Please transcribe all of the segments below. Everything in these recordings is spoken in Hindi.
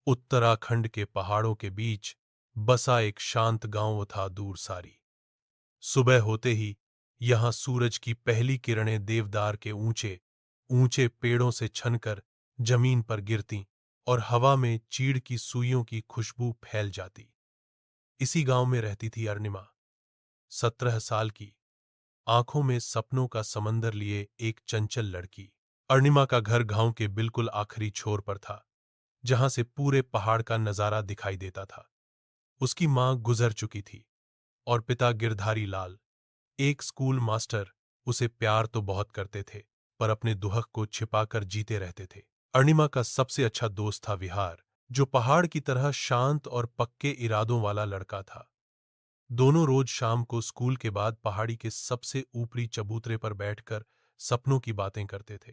उत्तराखंड के पहाड़ों के बीच बसा एक शांत गांव था दूर सारी। सुबह होते ही यहां सूरज की पहली किरणें देवदार के ऊंचे ऊंचे पेड़ों से छनकर जमीन पर गिरती और हवा में चीड़ की सुइयों की खुशबू फैल जाती। इसी गांव में रहती थी अरुणिमा, 17 साल की, आंखों में सपनों का समंदर लिए एक चंचल लड़की। अरुणिमा का घर गांव के बिल्कुल आखिरी छोर पर था, जहां से पूरे पहाड़ का नजारा दिखाई देता था। उसकी मां गुजर चुकी थी और पिता गिरधारी लाल, एक स्कूल मास्टर, उसे प्यार तो बहुत करते थे, पर अपने दुहक को छिपाकर जीते रहते थे। अरुणिमा का सबसे अच्छा दोस्त था विहार, जो पहाड़ की तरह शांत और पक्के इरादों वाला लड़का था। दोनों रोज शाम को स्कूल के बाद पहाड़ी के सबसे ऊपरी चबूतरे पर बैठकर सपनों की बातें करते थे।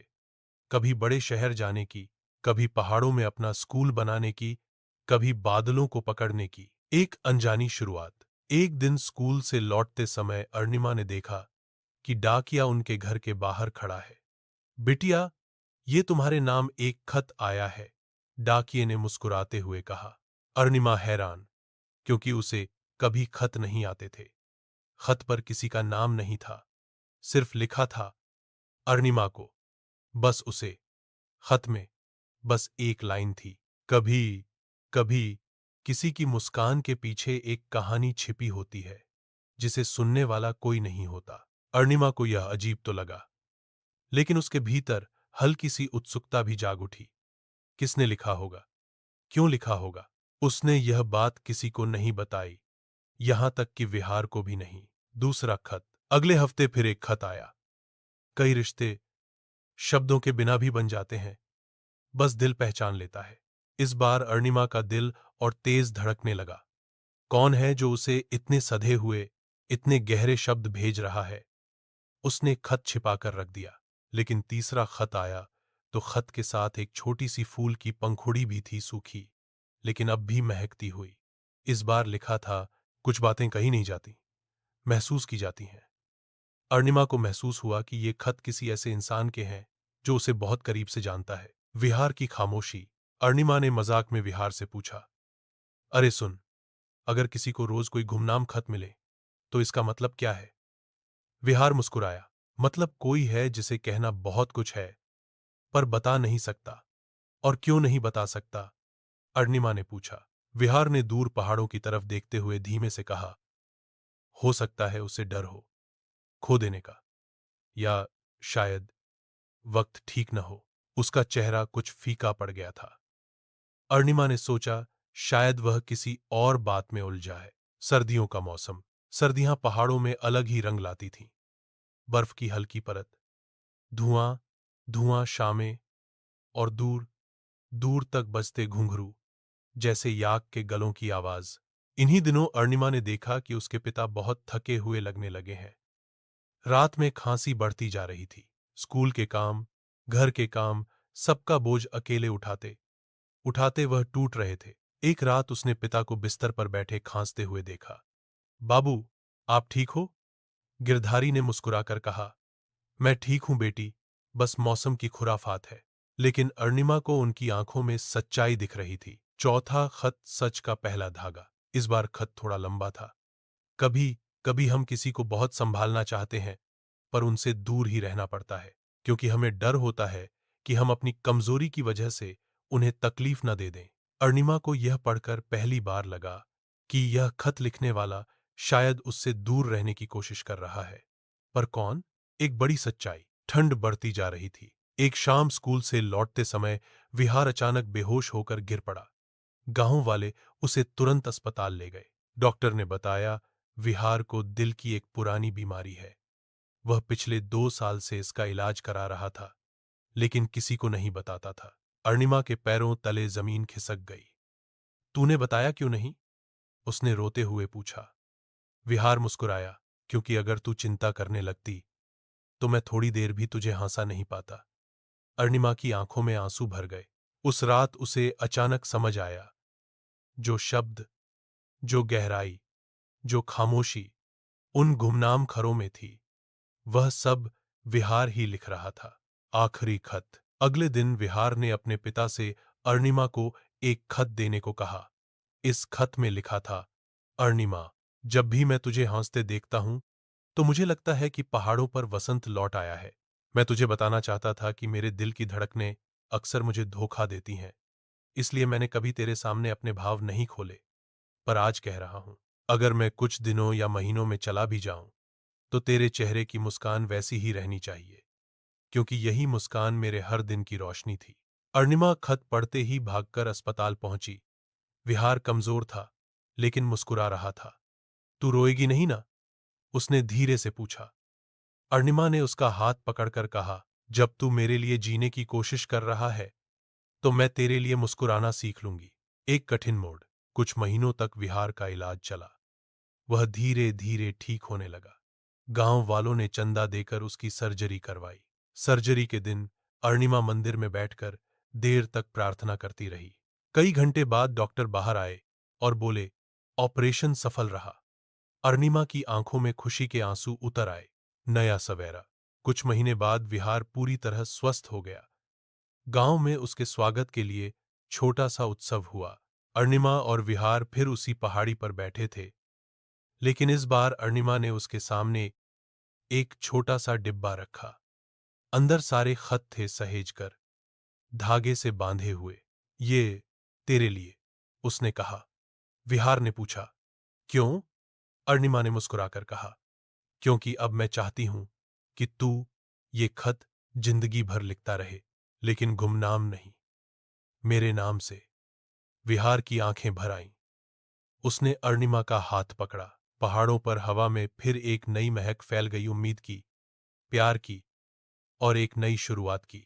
कभी बड़े शहर जाने की, कभी पहाड़ों में अपना स्कूल बनाने की, कभी बादलों को पकड़ने की। एक अनजानी शुरुआत। एक दिन स्कूल से लौटते समय अरुणिमा ने देखा कि डाकिया उनके घर के बाहर खड़ा है। बिटिया, ये तुम्हारे नाम एक खत आया है, डाकिये ने मुस्कुराते हुए कहा। अरुणिमा हैरान, क्योंकि उसे कभी खत नहीं आते थे। खत पर किसी का नाम नहीं था, सिर्फ लिखा था अरुणिमा को। बस उसे। खत में बस एक लाइन थी, कभी कभी किसी की मुस्कान के पीछे एक कहानी छिपी होती है, जिसे सुनने वाला कोई नहीं होता। अरुणिमा को यह अजीब तो लगा, लेकिन उसके भीतर हल्की सी उत्सुकता भी जाग उठी। किसने लिखा होगा? क्यों लिखा होगा? उसने यह बात किसी को नहीं बताई, यहां तक कि विहार को भी नहीं। दूसरा खत। अगले हफ्ते फिर एक खत आया। कई रिश्ते शब्दों के बिना भी बन जाते हैं, बस दिल पहचान लेता है। इस बार अरुणिमा का दिल और तेज धड़कने लगा। कौन है जो उसे इतने सधे हुए, इतने गहरे शब्द भेज रहा है? उसने खत छिपाकर रख दिया। लेकिन तीसरा खत आया तो खत के साथ एक छोटी सी फूल की पंखुड़ी भी थी, सूखी, लेकिन अब भी महकती हुई। इस बार लिखा था, कुछ बातें कही नहीं जाती, महसूस की जाती हैं। अरुणिमा को महसूस हुआ कि ये खत किसी ऐसे इंसान के हैं जो उसे बहुत करीब से जानता है। विहार की खामोशी। अरुणिमा ने मजाक में विहार से पूछा, अरे सुन, अगर किसी को रोज कोई गुमनाम खत मिले तो इसका मतलब क्या है? विहार मुस्कुराया, मतलब कोई है जिसे कहना बहुत कुछ है, पर बता नहीं सकता। और क्यों नहीं बता सकता? अरुणिमा ने पूछा। विहार ने दूर पहाड़ों की तरफ देखते हुए धीमे से कहा, हो सकता है उसे डर हो खो देने का, या शायद वक्त ठीक न हो। उसका चेहरा कुछ फीका पड़ गया था। अरुणिमा ने सोचा, शायद वह किसी और बात में उलझा है। सर्दियों का मौसम। सर्दियां पहाड़ों में अलग ही रंग लाती थीं। बर्फ की हल्की परत, धुआं धुआं शामें, और दूर दूर तक बजते घुंघरू, जैसे याक के गलों की आवाज। इन्हीं दिनों अरुणिमा ने देखा कि उसके पिता बहुत थके हुए लगने लगे हैं। रात में खांसी बढ़ती जा रही थी। स्कूल के काम, घर के काम, सबका बोझ अकेले उठाते उठाते वह टूट रहे थे। एक रात उसने पिता को बिस्तर पर बैठे खांसते हुए देखा। बाबू, आप ठीक हो? गिरधारी ने मुस्कुराकर कहा, मैं ठीक हूं बेटी, बस मौसम की खुराफात है। लेकिन अरुणिमा को उनकी आंखों में सच्चाई दिख रही थी। चौथा खत, सच का पहला धागा। इस बार खत थोड़ा लंबा था। कभी कभी हम किसी को बहुत संभालना चाहते हैं, पर उनसे दूर ही रहना पड़ता है, क्योंकि हमें डर होता है कि हम अपनी कमजोरी की वजह से उन्हें तकलीफ न दे दें। अरुणिमा को यह पढ़कर पहली बार लगा कि यह खत लिखने वाला शायद उससे दूर रहने की कोशिश कर रहा है। पर कौन? एक बड़ी सच्चाई। ठंड बढ़ती जा रही थी। एक शाम स्कूल से लौटते समय विहार अचानक बेहोश होकर गिर पड़ा। गांव वाले उसे तुरंत अस्पताल ले गए। डॉक्टर ने बताया, विहार को दिल की एक पुरानी बीमारी है। वह पिछले 2 साल से इसका इलाज करा रहा था, लेकिन किसी को नहीं बताता था। अरुणिमा के पैरों तले जमीन खिसक गई। तूने बताया क्यों नहीं? उसने रोते हुए पूछा। विहार मुस्कुराया, क्योंकि अगर तू चिंता करने लगती तो मैं थोड़ी देर भी तुझे हंसा नहीं पाता। अरुणिमा की आंखों में आंसू भर गए। उस रात उसे अचानक समझ आया, जो शब्द, जो गहराई, जो खामोशी उन गुमनाम खरों में थी, वह सब विहार ही लिख रहा था। आखिरी खत। अगले दिन विहार ने अपने पिता से अरुणिमा को एक खत देने को कहा। इस खत में लिखा था, अरुणिमा, जब भी मैं तुझे हंसते देखता हूं तो मुझे लगता है कि पहाड़ों पर वसंत लौट आया है। मैं तुझे बताना चाहता था कि मेरे दिल की धड़कनें अक्सर मुझे धोखा देती हैं, इसलिए मैंने कभी तेरे सामने अपने भाव नहीं खोले, पर आज कह रहा हूं, अगर मैं कुछ दिनों या महीनों में चला भी जाऊं तो तेरे चेहरे की मुस्कान वैसी ही रहनी चाहिए, क्योंकि यही मुस्कान मेरे हर दिन की रोशनी थी। अरुणिमा खत पढ़ते ही भागकर अस्पताल पहुंची। विहार कमजोर था, लेकिन मुस्कुरा रहा था। तू रोएगी नहीं ना? उसने धीरे से पूछा। अरुणिमा ने उसका हाथ पकड़कर कहा, जब तू मेरे लिए जीने की कोशिश कर रहा है तो मैं तेरे लिए मुस्कुराना सीख लूंगी। एक कठिन मोड़। कुछ महीनों तक विहार का इलाज चला। वह धीरे धीरे ठीक होने लगा। गांव वालों ने चंदा देकर उसकी सर्जरी करवाई। सर्जरी के दिन अरुणिमा मंदिर में बैठकर देर तक प्रार्थना करती रही। कई घंटे बाद डॉक्टर बाहर आए और बोले, ऑपरेशन सफल रहा। अरुणिमा की आंखों में खुशी के आंसू उतर आए। नया सवेरा। कुछ महीने बाद विहार पूरी तरह स्वस्थ हो गया। गांव में उसके स्वागत के लिए छोटा सा उत्सव हुआ। अरुणिमा और विहार फिर उसी पहाड़ी पर बैठे थे, लेकिन इस बार अरुणिमा ने उसके सामने एक छोटा सा डिब्बा रखा। अंदर सारे खत थे सहेज कर, धागे से बांधे हुए। ये तेरे लिए, उसने कहा। विहार ने पूछा, क्यों? अरुणिमा ने मुस्कुराकर कहा, क्योंकि अब मैं चाहती हूं कि तू ये खत जिंदगी भर लिखता रहे, लेकिन गुमनाम नहीं, मेरे नाम से। विहार की आंखें भर आईं। उसने अरुणिमा का हाथ पकड़ा। पहाड़ों पर हवा में फिर एक नई महक फैल गई, उम्मीद की, प्यार की और एक नई शुरुआत की।